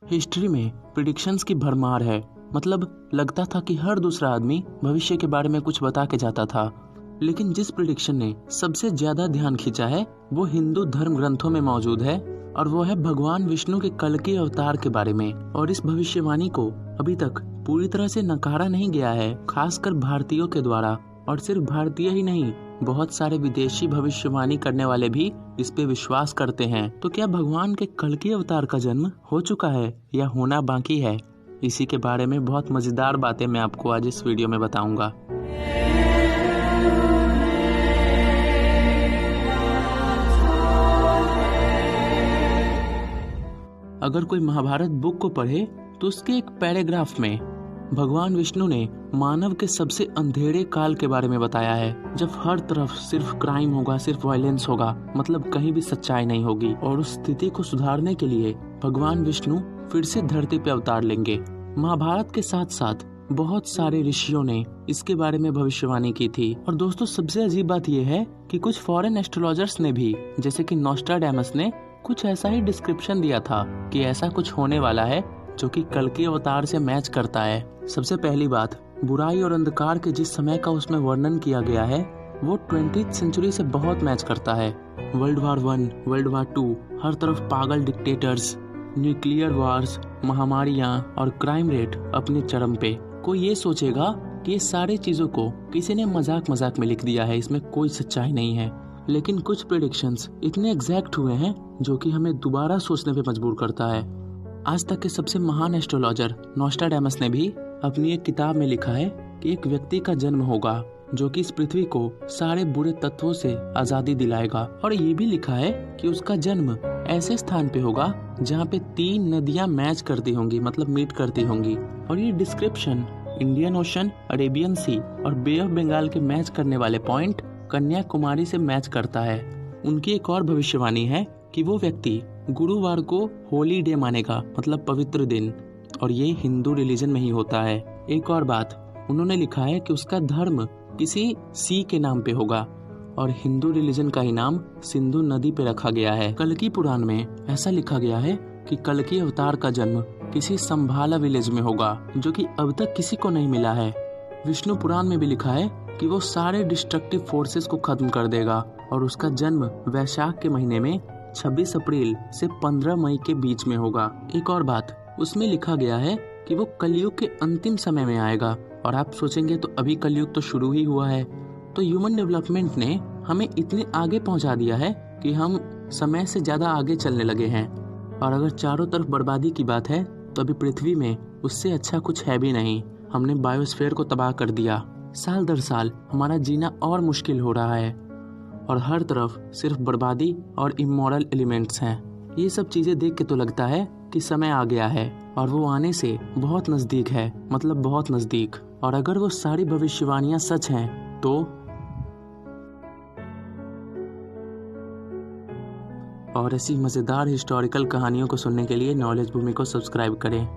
History में predictions की भरमार है। मतलब लगता था कि हर दूसरा आदमी भविष्य के बारे में कुछ बता के जाता था, लेकिन जिस प्रिडिक्शन ने सबसे ज्यादा ध्यान खींचा है वो हिंदू धर्म ग्रंथों में मौजूद है, और वो है भगवान विष्णु के कल्कि अवतार के बारे में। और इस भविष्यवाणी को अभी तक पूरी तरह से नकारा नहीं गया है, खासकर भारतीयों के द्वारा। और सिर्फ भारतीय ही नहीं, बहुत सारे विदेशी भविष्यवाणी करने वाले भी इस पे विश्वास करते हैं। तो क्या भगवान के कल्कि अवतार का जन्म हो चुका है या होना बाकी है? इसी के बारे में बहुत मजेदार बातें मैं आपको आज इस वीडियो में बताऊंगा। अगर कोई महाभारत बुक को पढ़े तो उसके एक पैराग्राफ में भगवान विष्णु ने मानव के सबसे अंधेरे काल के बारे में बताया है, जब हर तरफ सिर्फ क्राइम होगा, सिर्फ वायलेंस होगा, मतलब कहीं भी सच्चाई नहीं होगी। और उस स्थिति को सुधारने के लिए भगवान विष्णु फिर से धरती पे अवतार लेंगे। महाभारत के साथ साथ बहुत सारे ऋषियों ने इसके बारे में भविष्यवाणी की थी। और दोस्तों, सबसे अजीब बात यह है कि कुछ फॉरेन एस्ट्रोलॉजर्स ने भी, जैसे कि नोस्ट्राडेमस ने, कुछ ऐसा ही डिस्क्रिप्शन दिया था कि ऐसा कुछ होने वाला है जो कि कल्कि अवतार से मैच करता है। सबसे पहली बात, बुराई और अंधकार के जिस समय का उसमें वर्णन किया गया है वो 20th सेंचुरी से बहुत मैच करता है। वर्ल्ड वार 1, वर्ल्ड वार 2, हर तरफ पागल डिक्टेटर्स, न्यूक्लियर वार्स, महामारियां और क्राइम रेट अपने चरम पे। कोई ये सोचेगा कि ये सारी चीजों को किसी ने मजाक मजाक में लिख दिया है, इसमें कोई सच्चाई नहीं है। लेकिन कुछ प्रेडिक्शंस इतने एग्जैक्ट हुए हैं जो कि हमें दोबारा सोचने पे मजबूर करता है। आज तक के सबसे महान एस्ट्रोलॉजर नोस्ट्राडेमस ने भी अपनी एक किताब में लिखा है कि एक व्यक्ति का जन्म होगा जो कि इस पृथ्वी को सारे बुरे तत्वों से आजादी दिलाएगा। और ये भी लिखा है कि उसका जन्म ऐसे स्थान पे होगा जहाँ पे 3 नदियाँ मैच करती होंगी, मतलब मीट करती होंगी। और ये डिस्क्रिप्शन इंडियन ओशन, अरेबियन सी और बे ऑफ बंगाल के मैच करने वाले पॉइंट कन्याकुमारी से मैच करता है। उनकी एक और भविष्यवाणी है कि वो व्यक्ति गुरुवार को होली डे मानेगा, मतलब पवित्र दिन, और ये हिंदू रिलीजन में ही होता है। एक और बात, उन्होंने लिखा है कि उसका धर्म किसी सी के नाम पे होगा, और हिंदू रिलीजन का ही नाम सिंधु नदी पे रखा गया है। कल्कि पुराण में ऐसा लिखा गया है कि कल्कि अवतार का जन्म किसी संभाला विलेज में होगा, जो कि अब तक किसी को नहीं मिला है। विष्णु पुराण में भी लिखा है कि वो सारे डिस्ट्रक्टिव फोर्सेस को खत्म कर देगा, और उसका जन्म वैशाख के महीने में 26 अप्रैल से 15 मई के बीच में होगा। एक और बात, उसमें लिखा गया है कि वो कलयुग के अंतिम समय में आएगा। और आप सोचेंगे तो अभी कलयुग तो शुरू ही हुआ है। तो ह्यूमन डेवलपमेंट ने हमें इतने आगे पहुंचा दिया है कि हम समय से ज्यादा आगे चलने लगे हैं। और अगर चारों तरफ बर्बादी की बात है तो अभी पृथ्वी में उससे अच्छा कुछ है भी नहीं। हमने बायोस्फीयर को तबाह कर दिया। साल दर साल हमारा जीना और मुश्किल हो रहा है, और हर तरफ सिर्फ बर्बादी और इमोरल एलिमेंट्स हैं। ये सब चीजें देख के तो लगता है कि समय आ गया है, और वो आने से बहुत नजदीक है, मतलब बहुत नजदीक। और अगर वो सारी भविष्यवाणियां सच हैं तो और ऐसी मजेदार हिस्टोरिकल कहानियों को सुनने के लिए नॉलेज भूमि को सब्सक्राइब करें।